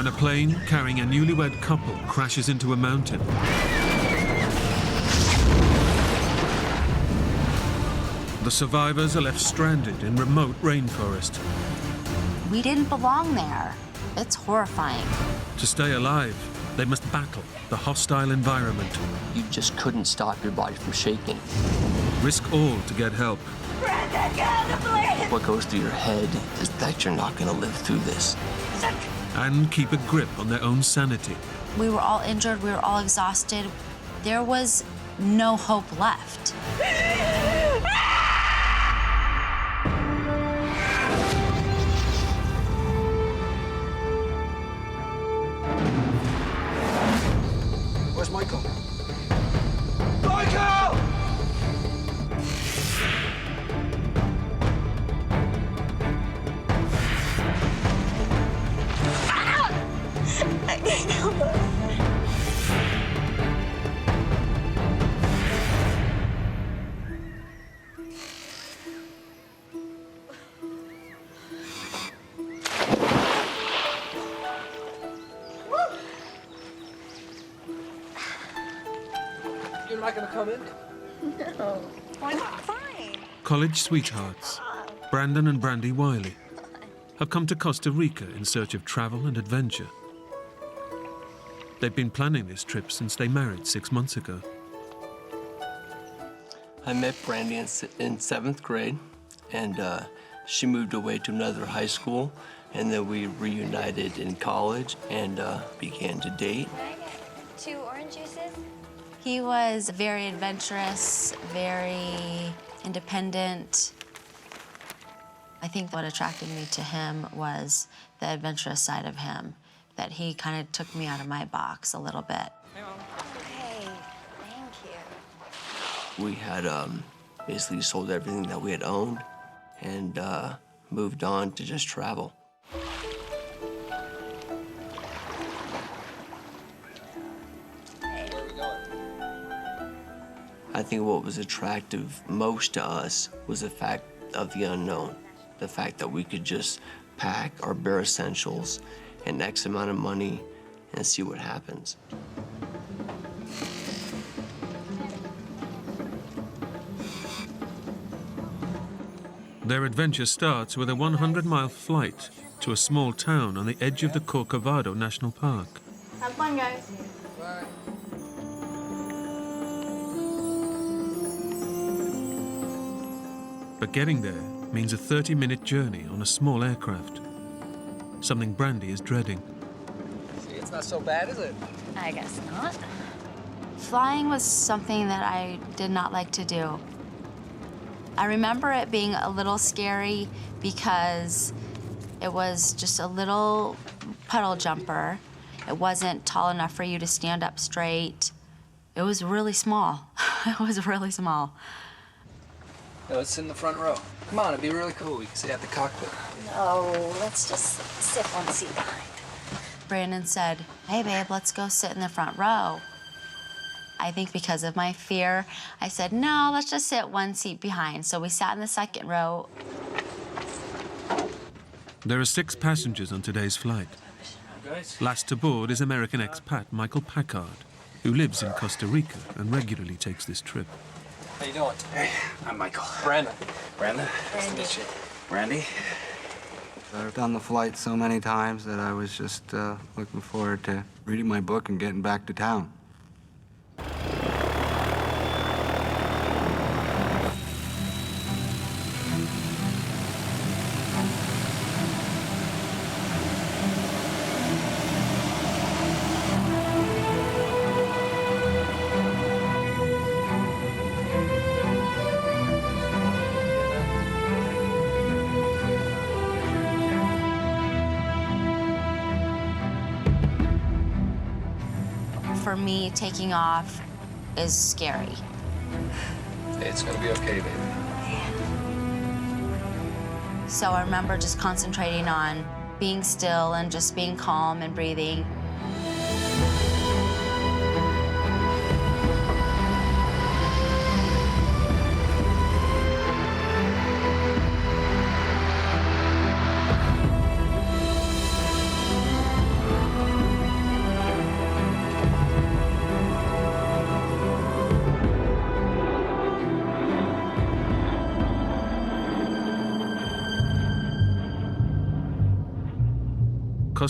when a plane carrying a newlywed couple crashes into a mountain. The survivors are left stranded in remote rainforest. We didn't belong there. It's horrifying. To stay alive, they must battle the hostile environment. You just couldn't stop your body from shaking. Risk all to get help. Brandon, get out of the plane! What goes through your head is that you're not going to live through this. And keep a grip on their own sanity. We were all injured. We were all exhausted. There was no hope left. Where's Michael? Michael! I can't help it. You're not gonna come in? No. Why not? Fine. College sweethearts, Brandon and Brandy Wiley, have come to Costa Rica in search of travel and adventure. They've been planning this trip since they married 6 months ago. I met Brandy in 7th grade, and she moved away to another high school, and then we reunited in college and began to date. Can I get 2 orange juices? He was very adventurous, very independent. I think what attracted me to him was the adventurous side of him, that he kind of took me out of my box a little bit. Okay, thank you. We had basically sold everything that we had owned and moved on to just travel. Where are we going? I think what was attractive most to us was the fact of the unknown, the fact that we could just pack our bare essentials and X amount of money and see what happens. Their adventure starts with a 100-mile flight to a small town on the edge of the Corcovado National Park. Have fun, guys. Bye. But getting there means a 30-minute journey on a small aircraft, something Brandy is dreading. See, it's not so bad, is it? I guess not. Flying was something that I did not like to do. I remember it being a little scary because it was just a little puddle jumper. It wasn't tall enough for you to stand up straight. It was really small. It was really small. No, let's sit in the front row. Come on, it'd be really cool. We can sit at the cockpit. No, let's just sit one seat behind. Brandon said, "Hey, babe, let's go sit in the front row." I think because of my fear, I said, "No, let's just sit one seat behind." So we sat in the second row. There are 6 passengers on today's flight. Guys? Last to board is American expat Michael Packard, who lives in Costa Rica and regularly takes this trip. How you doing? Hey, I'm Michael. Brandon. Brandon? Nice to meet you. Brandy? I've done the flight so many times that I was just looking forward to reading my book and getting back to town. For me, taking off is scary. Hey, it's gonna be okay, baby. So I remember just concentrating on being still and just being calm and breathing.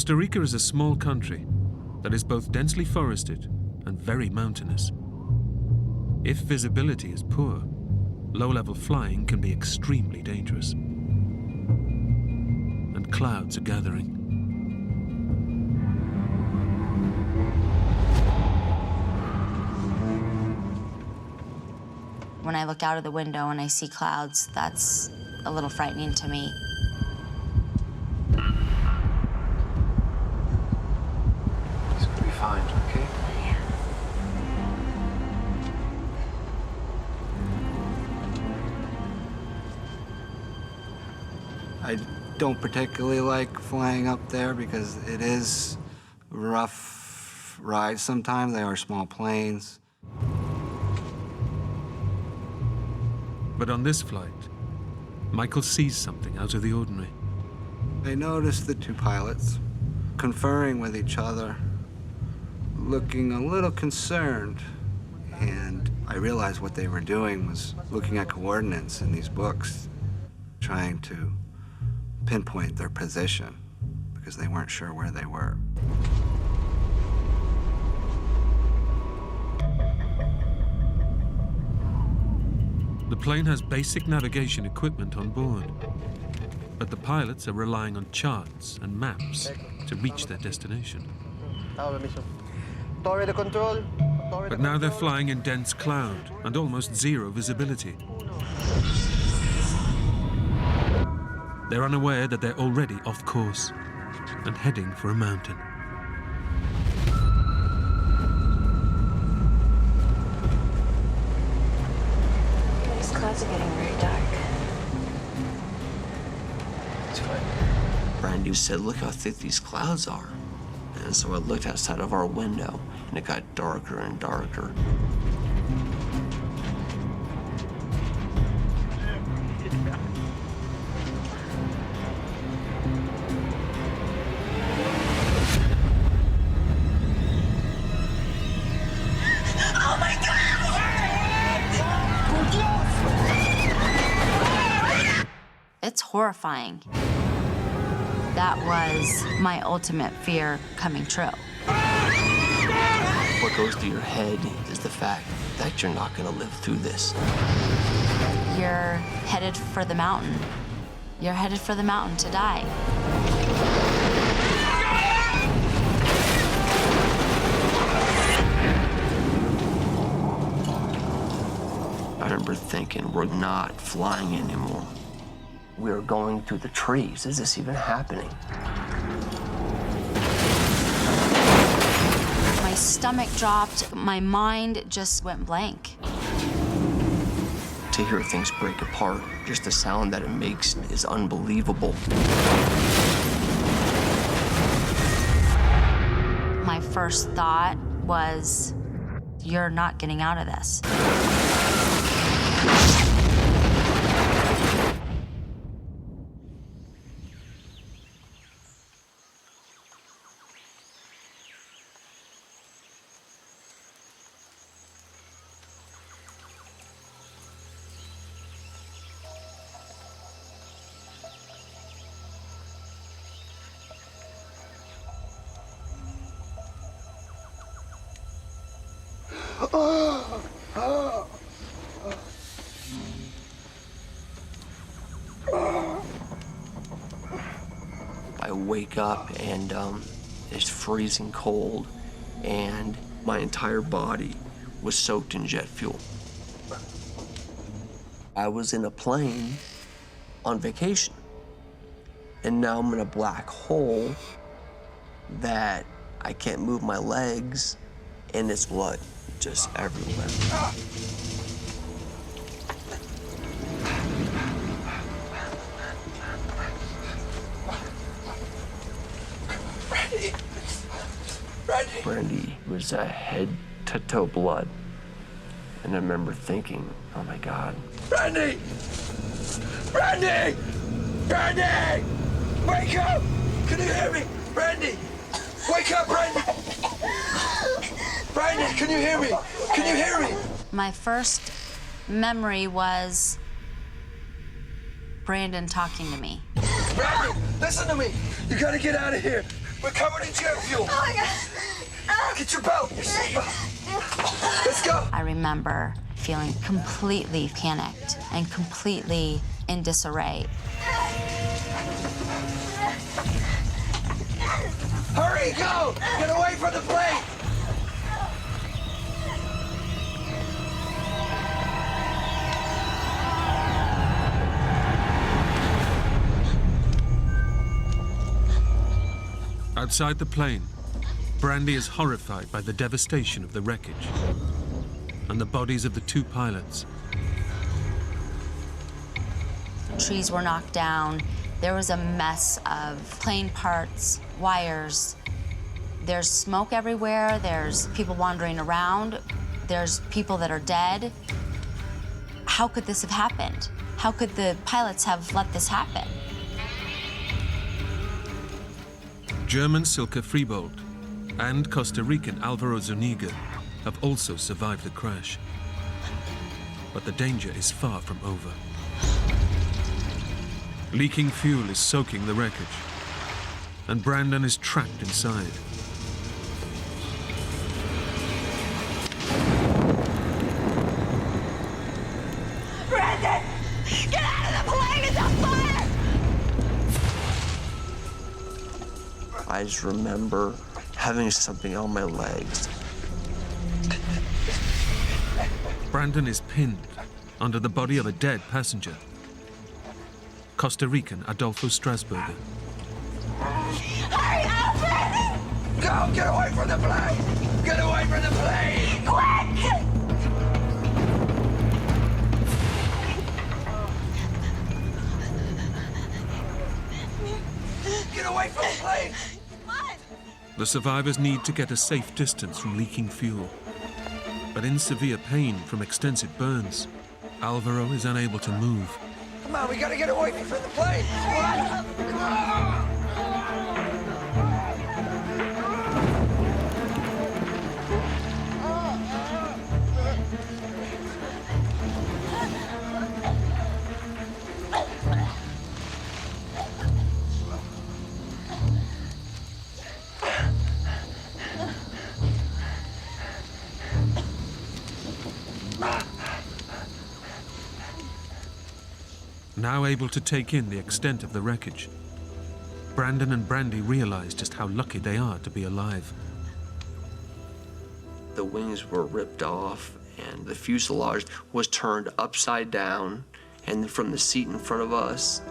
Costa Rica is a small country that is both densely forested and very mountainous. If visibility is poor, low-level flying can be extremely dangerous. And clouds are gathering. When I look out of the window and I see clouds, that's a little frightening to me. It's gonna be fine, okay? I don't particularly like flying up there because it is a rough ride sometimes. They are small planes. But on this flight, Michael sees something out of the ordinary. I noticed the two pilots conferring with each other, looking a little concerned. And I realized what they were doing was looking at coordinates in these books, trying to pinpoint their position because they weren't sure where they were. The plane has basic navigation equipment on board, but the pilots are relying on charts and maps to reach their destination. But now they're flying in dense cloud and almost zero visibility. They're unaware that they're already off course and heading for a mountain. These clouds are getting very dark. It's fine. Brandy said, "Look how thick these clouds are." And so I looked outside of our window, and it got darker and darker. Oh my God! It's horrifying. That was my ultimate fear coming true. What goes through your head is the fact that you're not gonna live through this. You're headed for the mountain. You're headed for the mountain to die. I remember thinking, we're not flying anymore. We're going through the trees. Is this even happening? My stomach dropped. My mind just went blank. To hear things break apart, just the sound that it makes is unbelievable. My first thought was, you're not getting out of this. I wake up and it's freezing cold, and my entire body was soaked in jet fuel. I was in a plane on vacation, and now I'm in a black hole that I can't move my legs, and it's blood just everywhere. Brandy was head to toe blood. And I remember thinking, oh my God. Brandy! Brandy! Brandy! Wake up! Can you hear me? Brandy! Wake up, Brandy! Brandy, can you hear me? Can you hear me? My first memory was Brandon talking to me. Brandy, listen to me. You gotta get out of here. We're covered in jet fuel. Oh my God. Get your belt. Let's go. I remember feeling completely panicked and completely in disarray. Hurry, go! Get away from the plane! Outside the plane, Brandy is horrified by the devastation of the wreckage and the bodies of the 2 pilots. Trees were knocked down. There was a mess of plane parts, wires. There's smoke everywhere. There's people wandering around. There's people that are dead. How could this have happened? How could the pilots have let this happen? German Silke Freebold and Costa Rican Alvaro Zuniga have also survived the crash. But the danger is far from over. Leaking fuel is soaking the wreckage, and Brandon is trapped inside. Brandon! Get out of the plane! It's on fire! I just remember having something on my legs. Brandon is pinned under the body of a dead passenger, Costa Rican Adolfo Strasburger. Hurry up, Brandon! Go! Get away from the plane! Get away from the plane! Quick! Get away from the plane! The survivors need to get a safe distance from leaking fuel. But in severe pain from extensive burns, Alvaro is unable to move. Come on, we gotta get away from the plane! Now able to take in the extent of the wreckage, Brandon and Brandy realize just how lucky they are to be alive. The wings were ripped off, and the fuselage was turned upside down, and from the seat in front of us,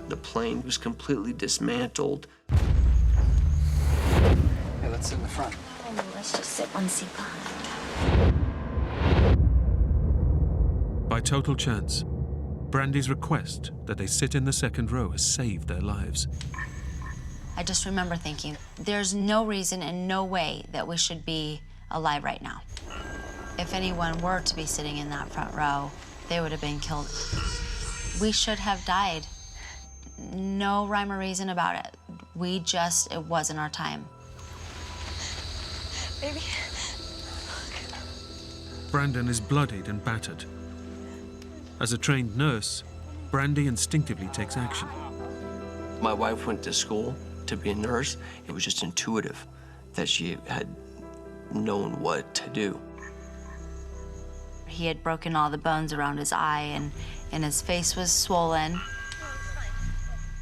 the plane was completely dismantled. Hey, let's sit in the front. Oh, let's just sit one seat behind. By total chance, Brandy's request that they sit in the second row has saved their lives. I just remember thinking, there's no reason and no way that we should be alive right now. If anyone were to be sitting in that front row, they would have been killed. We should have died. No rhyme or reason about it. It wasn't our time. Baby. Brandon is bloodied and battered. As a trained nurse, Brandy instinctively takes action. My wife went to school to be a nurse. It was just intuitive that she had known what to do. He had broken all the bones around his eye and his face was swollen.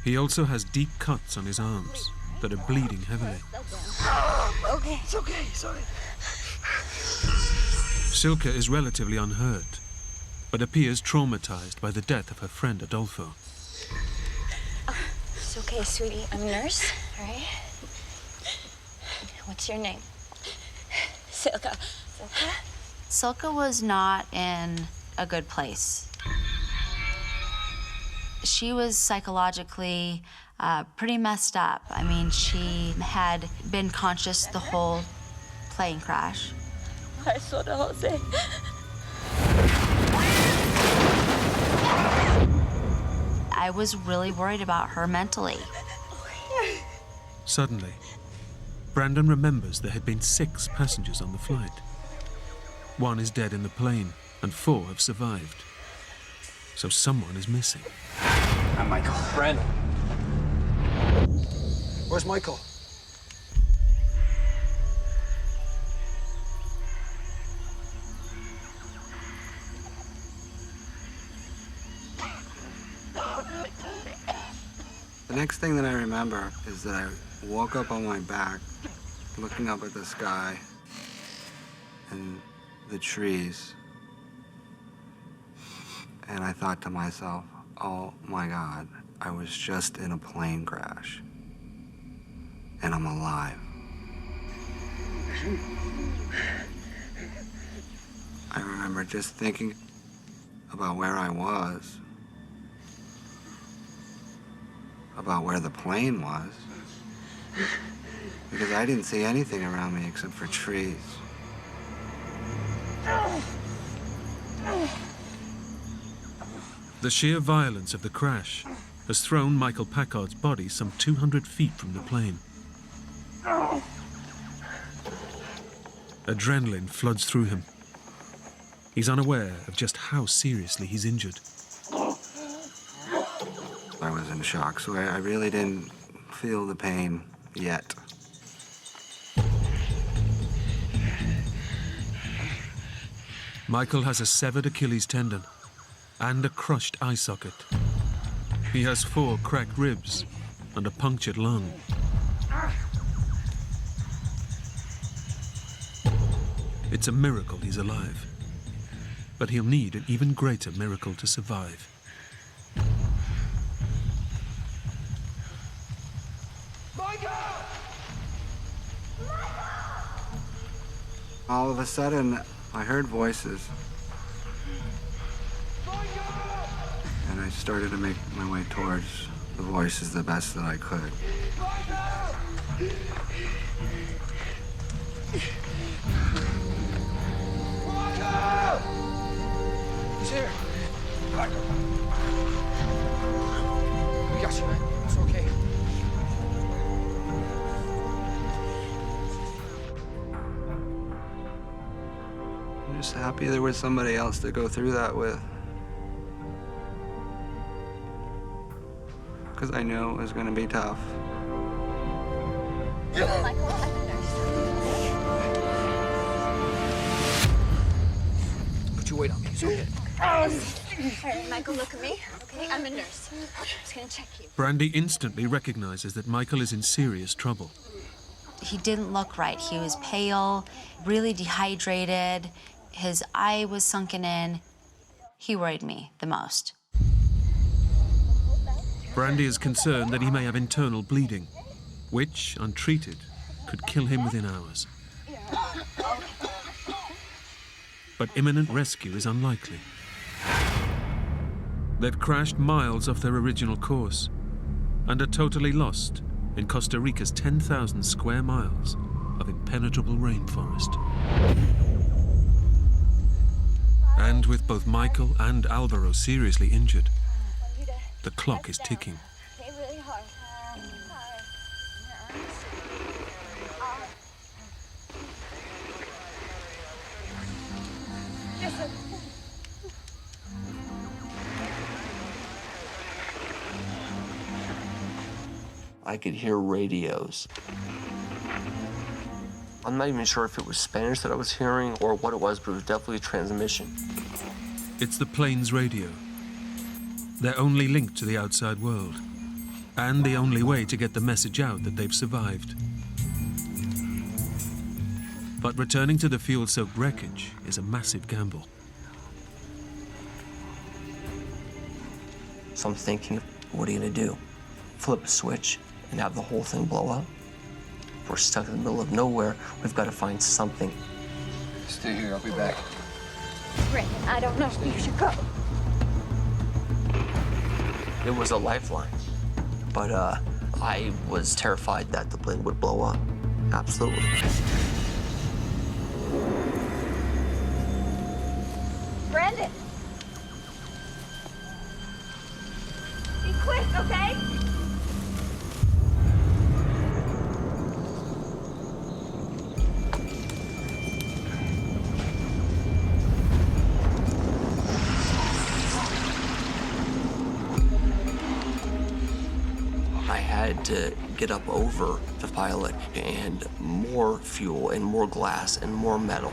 He also has deep cuts on his arms that are bleeding heavily. Okay. It's okay, sorry. Silke is relatively unhurt, but appears traumatized by the death of her friend Adolfo. It's okay, sweetie. I'm a nurse, all right? What's your name? Silka. Silke was not in a good place. She was psychologically pretty messed up. I mean, she had been conscious the whole plane crash. I saw the Jose. I was really worried about her mentally. Suddenly, Brandon remembers there had been 6 passengers on the flight. 1 is dead in the plane, and 4 have survived. So someone is missing. I'm Michael. Brandon. Where's Michael? next thing that I remember is that I woke up on my back, looking up at the sky and the trees. And I thought to myself, oh my God, I was just in a plane crash. And I'm alive. I remember just thinking about where I was, about where the plane was, because I didn't see anything around me except for trees. The sheer violence of the crash has thrown Michael Packard's body some 200 feet from the plane. Adrenaline floods through him. He's unaware of just how seriously he's injured. I was in shock, so I really didn't feel the pain yet. Michael has a severed Achilles tendon and a crushed eye socket. He has 4 cracked ribs and a punctured lung. It's a miracle he's alive, but he'll need an even greater miracle to survive. All of a sudden, I heard voices. And I started to make my way towards the voices the best that I could. He's here. We got you, man. It's okay. I'm just happy there was somebody else to go through that with. Because I knew it was going to be tough. Michael, I'm a nurse. Put your weight on me. It's okay. All right, Michael, look at me. Okay, I'm a nurse. I'm just gonna check you. Brandy instantly recognizes that Michael is in serious trouble. He didn't look right. He was pale, really dehydrated. His eye was sunken in. He worried me the most. Brandy is concerned that he may have internal bleeding, which, untreated, could kill him within hours. But imminent rescue is unlikely. They've crashed miles off their original course and are totally lost in Costa Rica's 10,000 square miles of impenetrable rainforest. And with both Michael and Alvaro seriously injured, the clock is ticking. Okay, really hard. I could hear radios. I'm not even sure if it was Spanish that I was hearing or what it was, but it was definitely a transmission. It's the plane's radio. Their only link to the outside world, and the only way to get the message out that they've survived. But returning to the fuel-soaked wreckage is a massive gamble. So I'm thinking, what are you gonna do? Flip a switch and have the whole thing blow up? We're stuck in the middle of nowhere. We've got to find something. Stay here. I'll be back. Brandon, I don't know. You should go. It was a lifeline, but I was terrified that the plane would blow up. Absolutely. Brandon! Be quick, okay? I had to get up over the pilot and more fuel and more glass and more metal.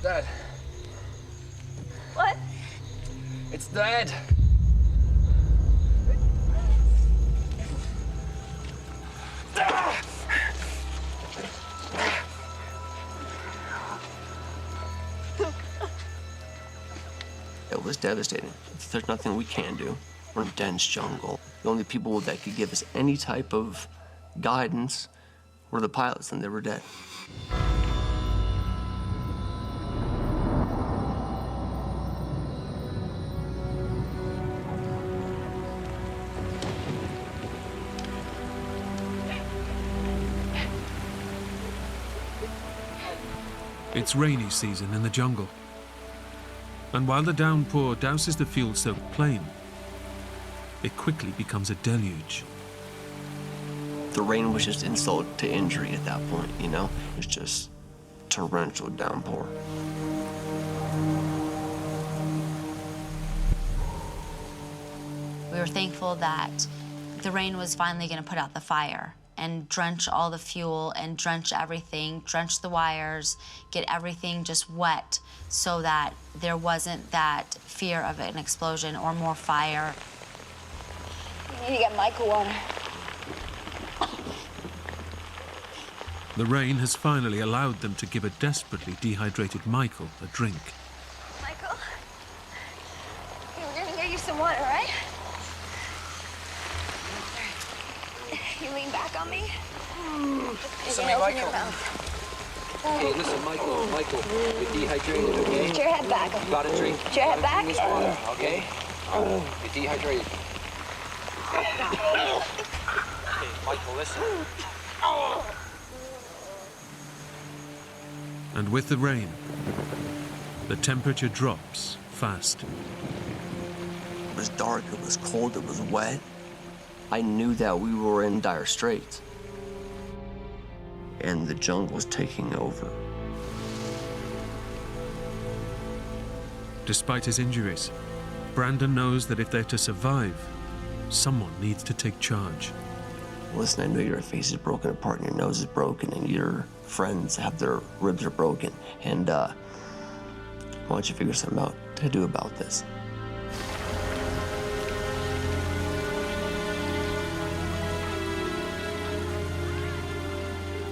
dead. What? It's dead. It was devastating. There's nothing we can do. We're in dense jungle. The only people that could give us any type of guidance were the pilots, and they were dead. It's rainy season in the jungle. And while the downpour douses the fuel-soaked plane, it quickly becomes a deluge. The rain was just insult to injury at that point, you know? It was just torrential downpour. We were thankful that the rain was finally going to put out the fire and drench all the fuel and drench everything, drench the wires, get everything just wet so that there wasn't that fear of an explosion or more fire. You need to get Michael water. The rain has finally allowed them to give a desperately dehydrated Michael a drink. Michael? Okay, we're gonna get you some water, right? You lean back on me. Listen, Open Michael. your mouth. Hey, listen, Michael, you're dehydrated, okay? Put your head back. You gotta drink. Put your head back. This water, okay? You're dehydrated. Okay, Michael, listen. And with the rain, the temperature drops fast. It was dark, it was cold, it was wet. I knew that we were in dire straits. And the jungle was taking over. Despite his injuries, Brandon knows that if they're to survive, someone needs to take charge. Listen, I know your face is broken apart and your nose is broken and your friends have their ribs are broken. And why don't you figure something out to do about this?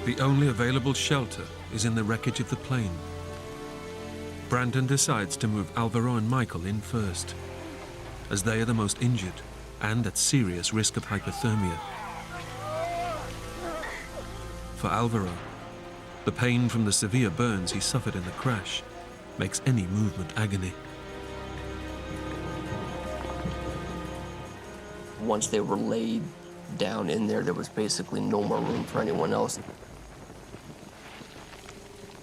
The only available shelter is in the wreckage of the plane. Brandon decides to move Alvaro and Michael in first, as they are the most injured and at serious risk of hypothermia. For Alvaro, the pain from the severe burns he suffered in the crash makes any movement agony. Once they were laid down in there, there was basically no more room for anyone else.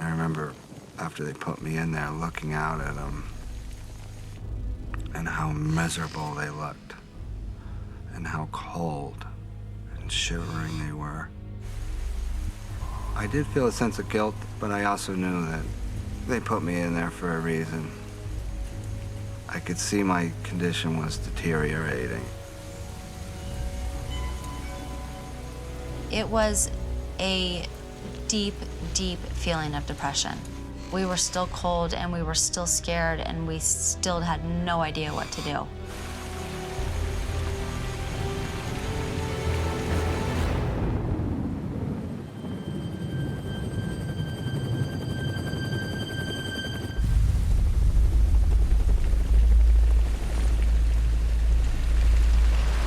I remember after they put me in there looking out at them and how miserable they looked and how cold and shivering they were. I did feel a sense of guilt, but I also knew that they put me in there for a reason. I could see my condition was deteriorating. It was a deep, deep feeling of depression. We were still cold and we were still scared and we still had no idea what to do.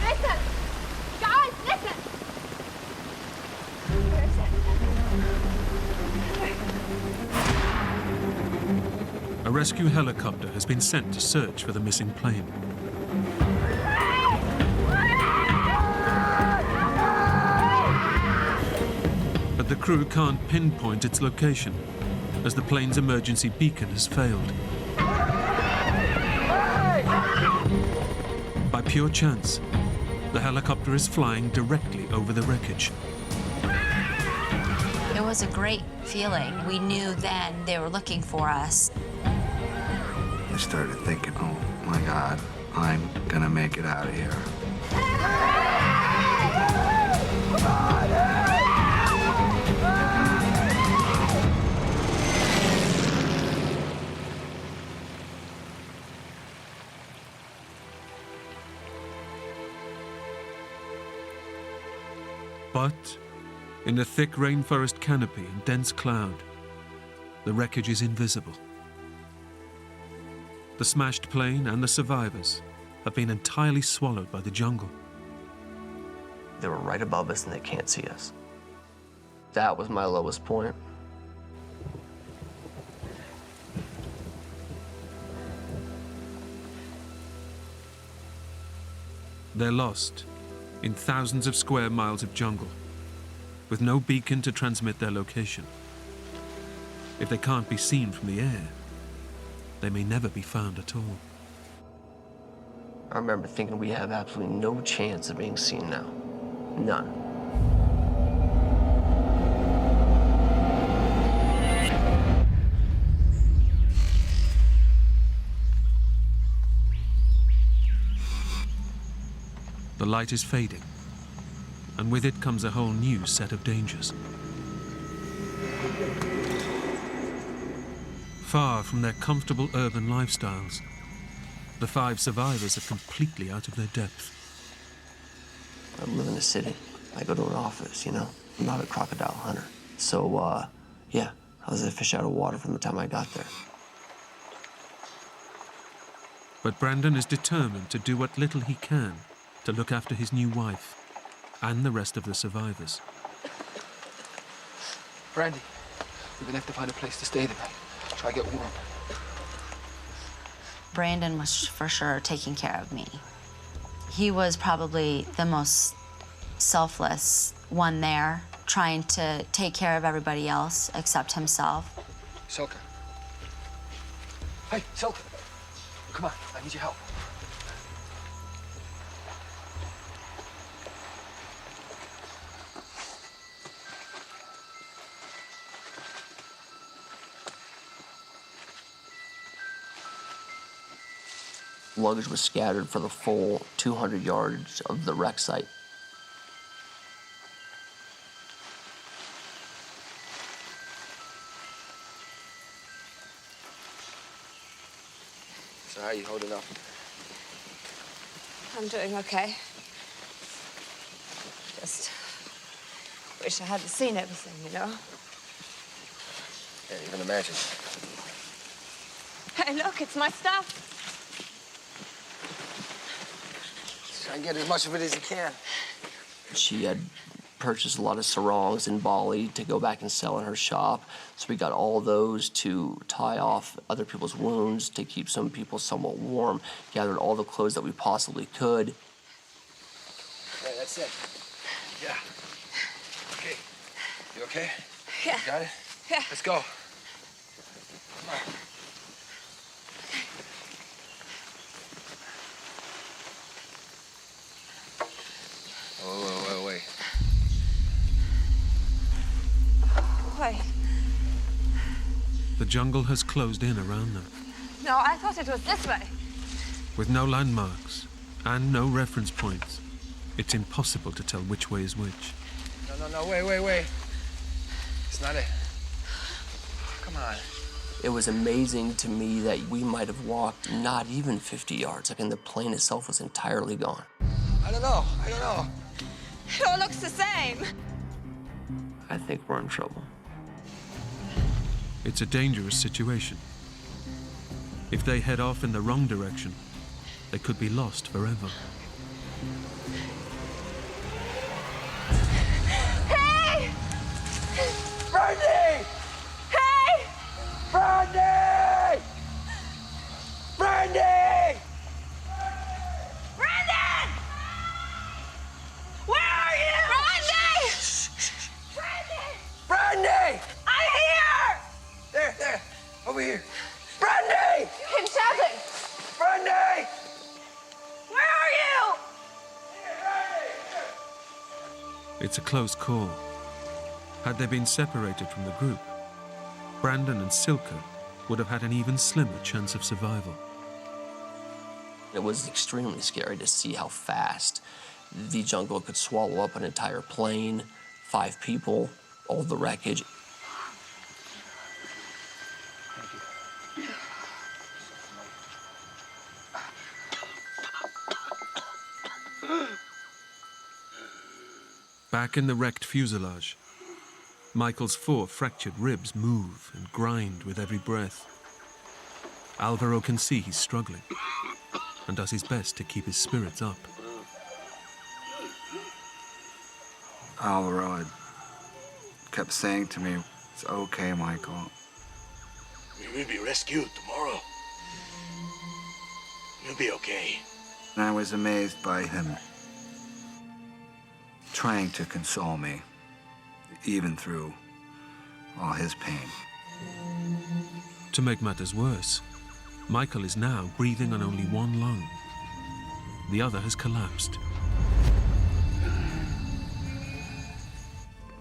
Listen! Guys, listen! Where is it? A rescue helicopter has been sent to search for the missing plane. But the crew can't pinpoint its location, as the plane's emergency beacon has failed. By pure chance, the helicopter is flying directly over the wreckage. It was a great feeling. We knew then they were looking for us. I started thinking, oh my God, I'm gonna make it out of here. But in the thick rainforest canopy and dense cloud, the wreckage is invisible. The smashed plane and the survivors have been entirely swallowed by the jungle. They were right above us and they can't see us. That was my lowest point. They're lost in thousands of square miles of jungle, with no beacon to transmit their location. If they can't be seen from the air, they may never be found at all. I remember thinking we have absolutely no chance of being seen now. None. The light is fading, and with it comes a whole new set of dangers. Far from their comfortable urban lifestyles, the 5 survivors are completely out of their depth. I live in the city. I go to an office, you know? I'm not a crocodile hunter. So, yeah, I was a fish out of water from the time I got there. But Brandon is determined to do what little he can to look after his new wife and the rest of the survivors. Brandy, we're gonna have to find a place to stay tonight. Try to get warm. Brandon was for sure taking care of me. He was probably the most selfless one there, trying to take care of everybody else except himself. Silka. Hey, Silka. Come on, I need your help. Luggage was scattered for the full 200 yards of the wreck site. So how are you holding up? I'm doing okay. Just wish I hadn't seen everything, you know? Can't even imagine. Hey, look, it's my stuff. Try and get as much of it as you can. She had purchased a lot of sarongs in Bali to go back and sell in her shop. So we got all those to tie off other people's wounds, to keep some people somewhat warm. Gathered all the clothes that we possibly could. Yeah, that's it. Yeah. Okay. You okay? Yeah. You got it? Yeah. Let's go. Come on. Wait. Wait. The jungle has closed in around them. No, I thought it was this way. With no landmarks and no reference points, it's impossible to tell which way is which. No, wait. It's not it. Come on. It was amazing to me that we might have walked not even 50 yards. Like, and the plane itself was entirely gone. I don't know. It all looks the same. I think we're in trouble. It's a dangerous situation. If they head off in the wrong direction, they could be lost forever. Hey! Brandy! Hey! Brandy! Brandy! Brandon! Where are you? Brandy! Brandon! Brandy! I'm here! There, over here. Brandy! You keep shouting. Brandy! Where are you? It's a close call. Had they been separated from the group, Brandon and Silka would have had an even slimmer chance of survival. It was extremely scary to see how fast the jungle could swallow up an entire plane, 5 people, all the wreckage. Back in the wrecked fuselage, Michael's 4 fractured ribs move and grind with every breath. Alvaro can see he's struggling and does his best to keep his spirits up. Alvaro had kept saying to me, "It's okay, Michael." We will be rescued tomorrow. You'll be okay. And I was amazed by him trying to console me, even through all his pain. To make matters worse, Michael is now breathing on only one lung. The other has collapsed.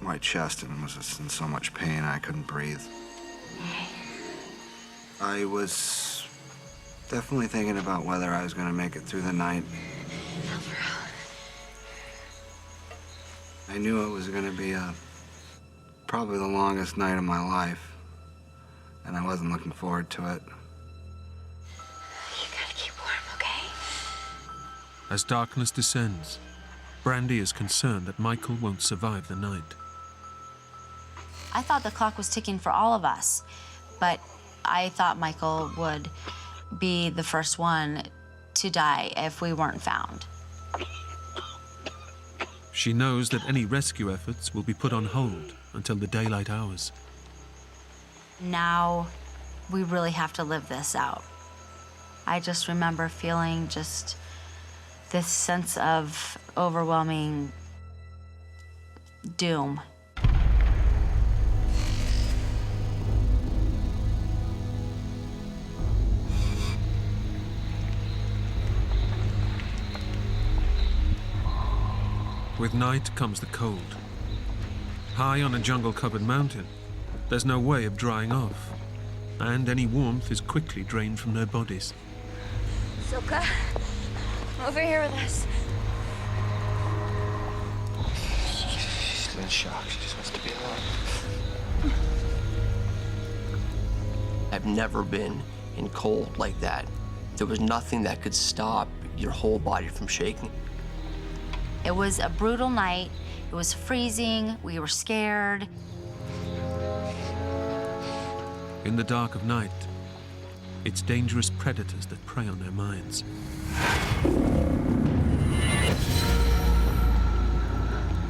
My chest was just in so much pain I couldn't breathe. I was definitely thinking about whether I was going to make it through the night. I knew it was going to be probably the longest night of my life, and I wasn't looking forward to it. You gotta keep warm, okay? As darkness descends, Brandy is concerned that Michael won't survive the night. I thought the clock was ticking for all of us, but I thought Michael would be the first one to die if we weren't found. She knows that any rescue efforts will be put on hold until the daylight hours. Now we really have to live this out. I just remember feeling just this sense of overwhelming doom. With night comes the cold. High on a jungle-covered mountain, there's no way of drying off, and any warmth is quickly drained from their bodies. Silka, over here with us. She's in shock. She just wants to be alone. I've never been in cold like that. There was nothing that could stop your whole body from shaking. It was a brutal night. It was freezing. We were scared. In the dark of night, it's dangerous predators that prey on their minds.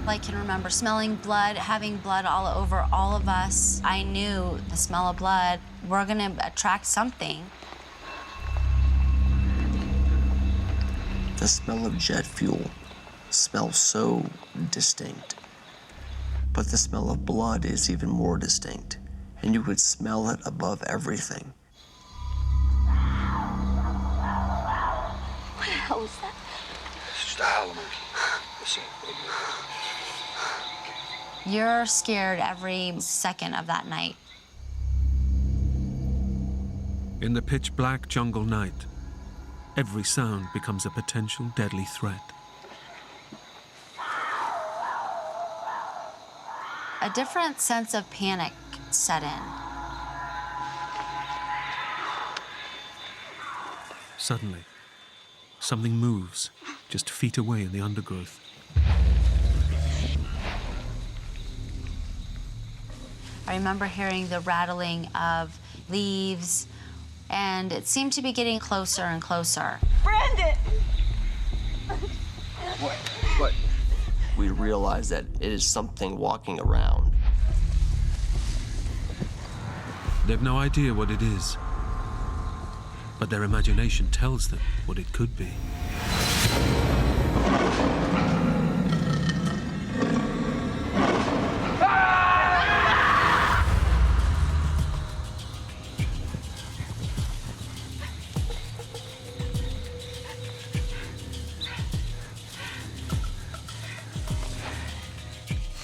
I can remember smelling blood, having blood all over all of us. I knew the smell of blood, we're gonna attract something. The smell of jet fuel smells so distinct, but the smell of blood is even more distinct, and you would smell it above everything. What the hell was that? It's just a howler monkey. Listen. You're scared every second of that night. In the pitch-black jungle night, every sound becomes a potential deadly threat. A different sense of panic set in. Suddenly, something moves just feet away in the undergrowth. I remember hearing the rattling of leaves, and it seemed to be getting closer and closer. Brandon! What? We realize that it is something walking around. They've no idea what it is, but their imagination tells them what it could be.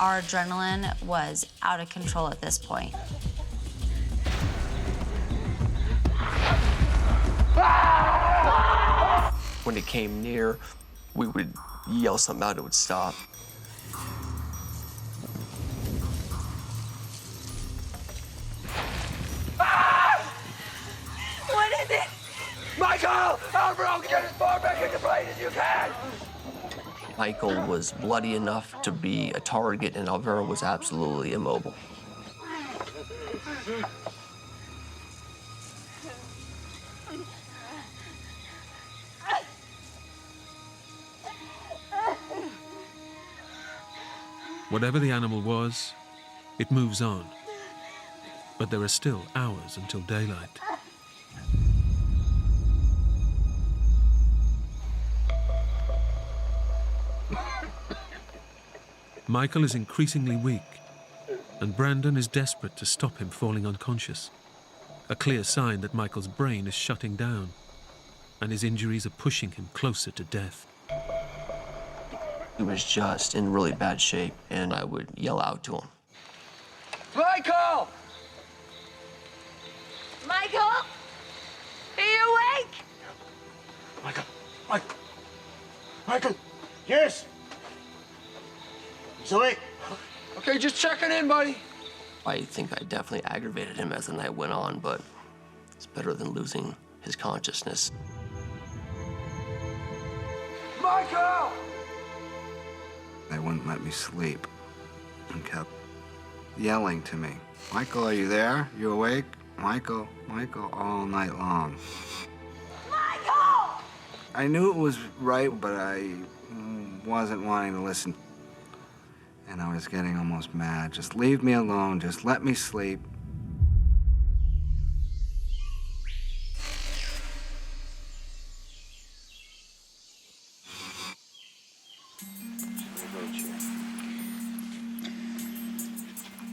Our adrenaline was out of control at this point. When it came near, we would yell something out, it would stop. What is it? Michael! Alvaro, get as far back in the plane as you can! Michael was bloody enough to be a target, and Alvaro was absolutely immobile. Whatever the animal was, it moves on. But there are still hours until daylight. Michael is increasingly weak, and Brandon is desperate to stop him falling unconscious. A clear sign that Michael's brain is shutting down, and his injuries are pushing him closer to death. He was just in really bad shape, and I would yell out to him. Michael! Michael? Are you awake? Michael! Yes! He's awake. Okay, just checking in, buddy. I think I definitely aggravated him as the night went on, but it's better than losing his consciousness. Michael! They wouldn't let me sleep and kept yelling to me. Michael, are you there? You awake? Michael, Michael, all night long. Michael! I knew it was right, but I wasn't wanting to listen. And I was getting almost mad. Just leave me alone. Just let me sleep.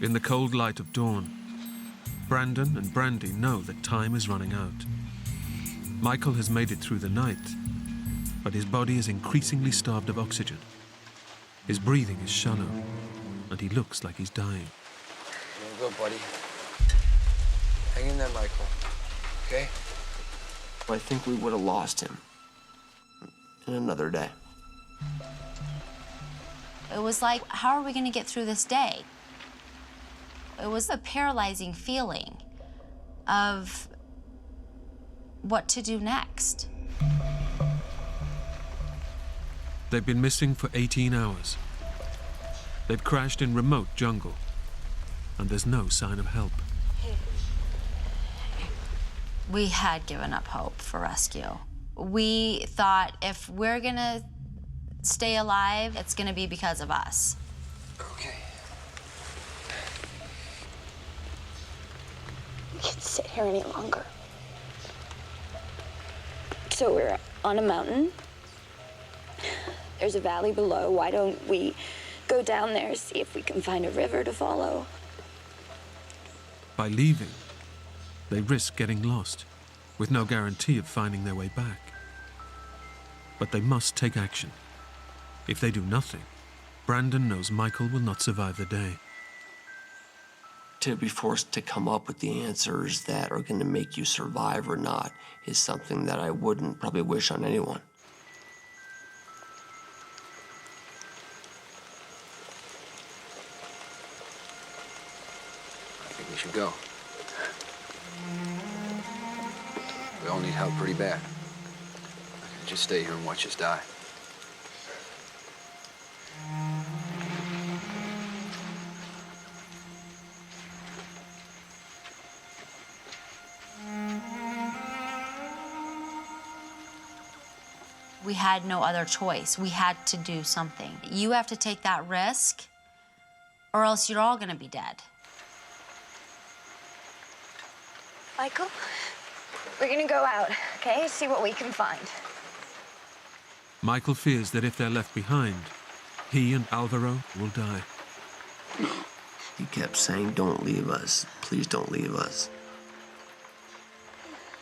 In the cold light of dawn, Brandon and Brandy know that time is running out. Michael has made it through the night, but his body is increasingly starved of oxygen. His breathing is shallow, and he looks like he's dying. Doing good, buddy. Hang in there, Michael. Okay? I think we would have lost him in another day. It was like, how are we going to get through this day? It was a paralyzing feeling of what to do next. They've been missing for 18 hours. They've crashed in remote jungle, and there's no sign of help. We had given up hope for rescue. We thought if we're gonna stay alive, it's gonna be because of us. Okay. We can't sit here any longer. So we're on a mountain. There's a valley below. Why don't we go down there, see if we can find a river to follow? By leaving, they risk getting lost, with no guarantee of finding their way back. But they must take action. If they do nothing, Brandon knows Michael will not survive the day. To be forced to come up with the answers that are going to make you survive or not is something that I wouldn't probably wish on anyone. I think we should go. We all need help pretty bad. I can just stay here and watch us die. We had no other choice. We had to do something. You have to take that risk, or else you're all gonna be dead. Michael, we're gonna go out, okay? See what we can find. Michael fears that if they're left behind, he and Alvaro will die. He kept saying, "Don't leave us. Please don't leave us."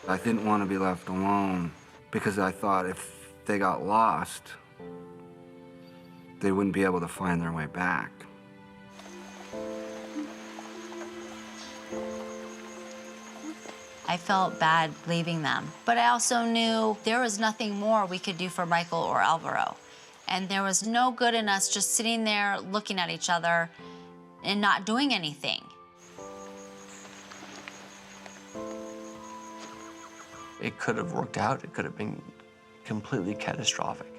I didn't want to be left alone because I thought if they got lost, they wouldn't be able to find their way back. I felt bad leaving them, but I also knew there was nothing more we could do for Michael or Alvaro. And there was no good in us just sitting there looking at each other and not doing anything. It could have worked out. It could have been completely catastrophic.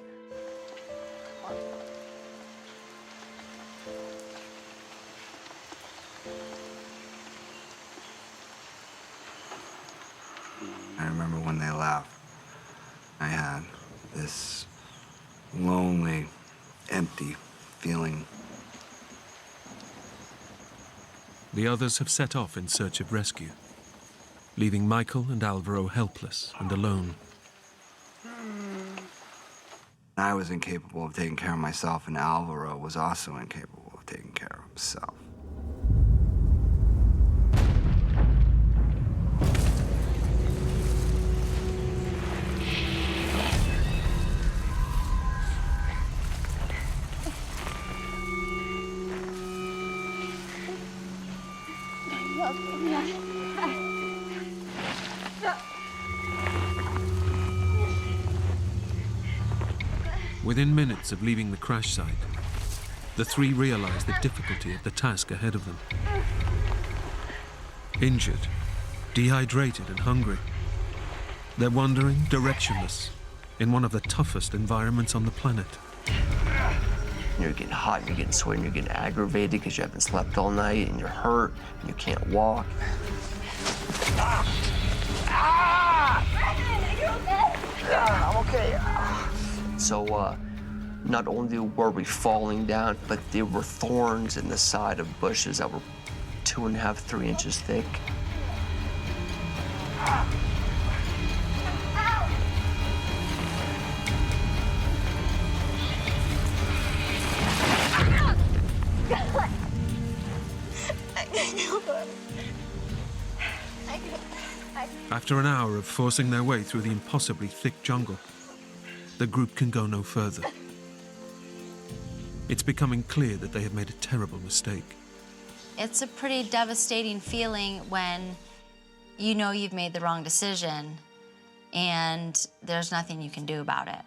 I remember when they left, I had this lonely, empty feeling. The others have set off in search of rescue, leaving Michael and Alvaro helpless and alone. I was incapable of taking care of myself, and Alvaro was also incapable of taking care of himself. Within minutes of leaving the crash site, the three realize the difficulty of the task ahead of them. Injured, dehydrated and hungry, they're wandering directionless in one of the toughest environments on the planet. You're getting hot, you're getting sweaty, you're getting aggravated because you haven't slept all night, and you're hurt, and you can't walk. I'm okay. So, not only were we falling down, but there were thorns in the side of bushes that were 2.5, 3 inches thick. After an hour of forcing their way through the impossibly thick jungle, the group can go no further. It's becoming clear that they have made a terrible mistake. It's a pretty devastating feeling when you know you've made the wrong decision and there's nothing you can do about it.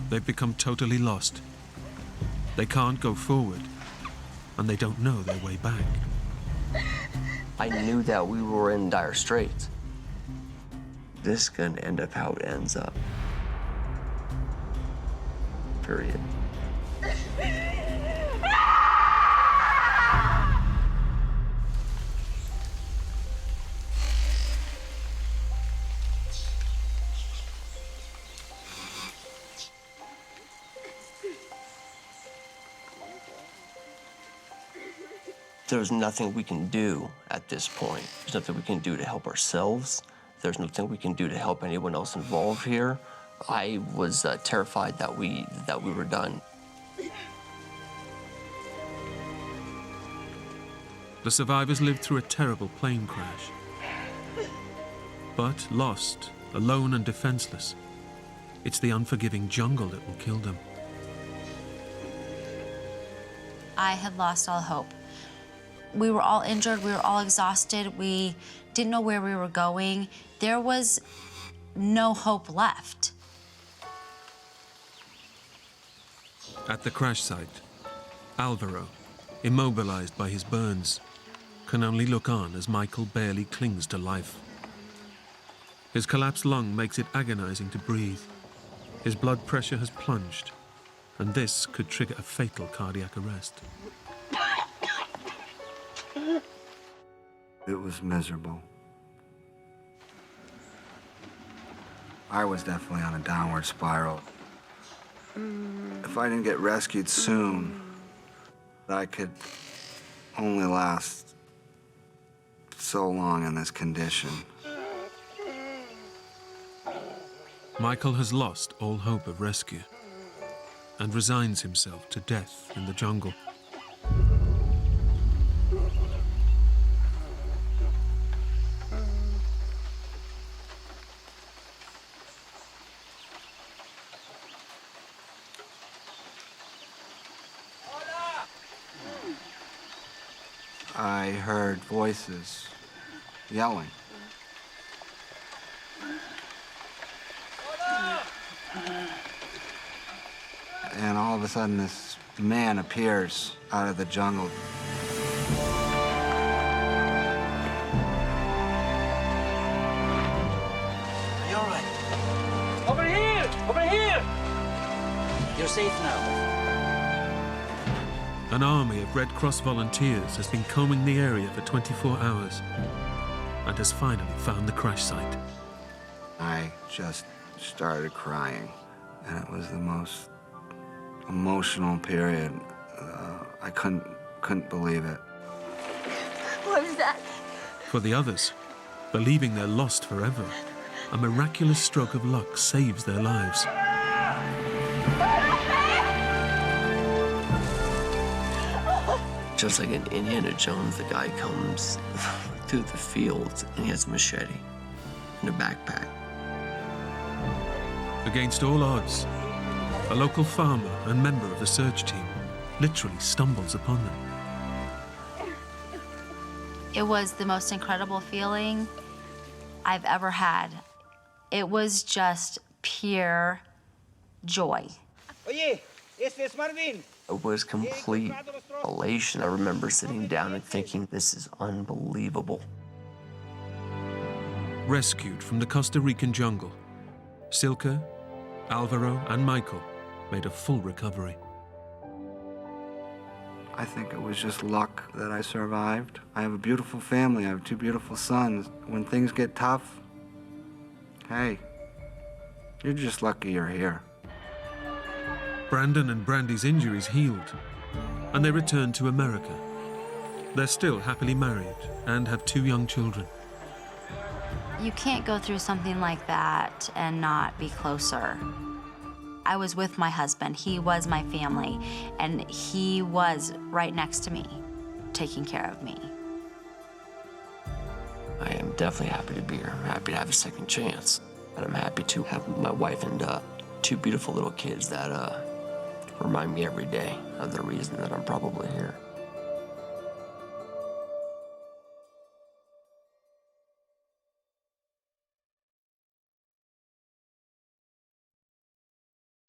They've become totally lost. They can't go forward, and they don't know their way back. I knew that we were in dire straits. This is gonna end up how it ends up. Period. There's nothing we can do at this point. There's nothing we can do to help ourselves. There's nothing we can do to help anyone else involved here. I was terrified that we were done. The survivors lived through a terrible plane crash. But lost, alone and defenseless, it's the unforgiving jungle that will kill them. I had lost all hope. We were all injured, we were all exhausted, we didn't know where we were going. There was no hope left. At the crash site, Alvaro, immobilized by his burns, can only look on as Michael barely clings to life. His collapsed lung makes it agonizing to breathe. His blood pressure has plunged, and this could trigger a fatal cardiac arrest. It was miserable. I was definitely on a downward spiral. If I didn't get rescued soon, I could only last so long in this condition. Michael has lost all hope of rescue and resigns himself to death in the jungle. I heard voices yelling. And all of a sudden, this man appears out of the jungle. Are you all right? Over here! Over here! You're safe now. An army of Red Cross volunteers has been combing the area for 24 hours. and has finally found the crash site. I just started crying, and it was the most emotional period. I couldn't believe it. What was that? For the others, believing they're lost forever, a miraculous stroke of luck saves their lives. Just like in Indiana Jones, the guy comes through the fields and he has a machete and a backpack. Against all odds, a local farmer and member of the search team literally stumbles upon them. It was the most incredible feeling I've ever had. It was just pure joy. Oye, este es Marvin. It was complete elation. I remember sitting down and thinking, this is unbelievable. Rescued from the Costa Rican jungle, Silke, Alvaro, and Michael made a full recovery. I think it was just luck that I survived. I have a beautiful family. I have 2 beautiful sons. When things get tough, hey, you're just lucky you're here. Brandon and Brandy's injuries healed, and they returned to America. They're still happily married and have 2 young children. You can't go through something like that and not be closer. I was with my husband. He was my family, and he was right next to me, taking care of me. I am definitely happy to be here. I'm happy to have a second chance. And I'm happy to have my wife and 2 beautiful little kids that remind me every day of the reason that I'm probably here.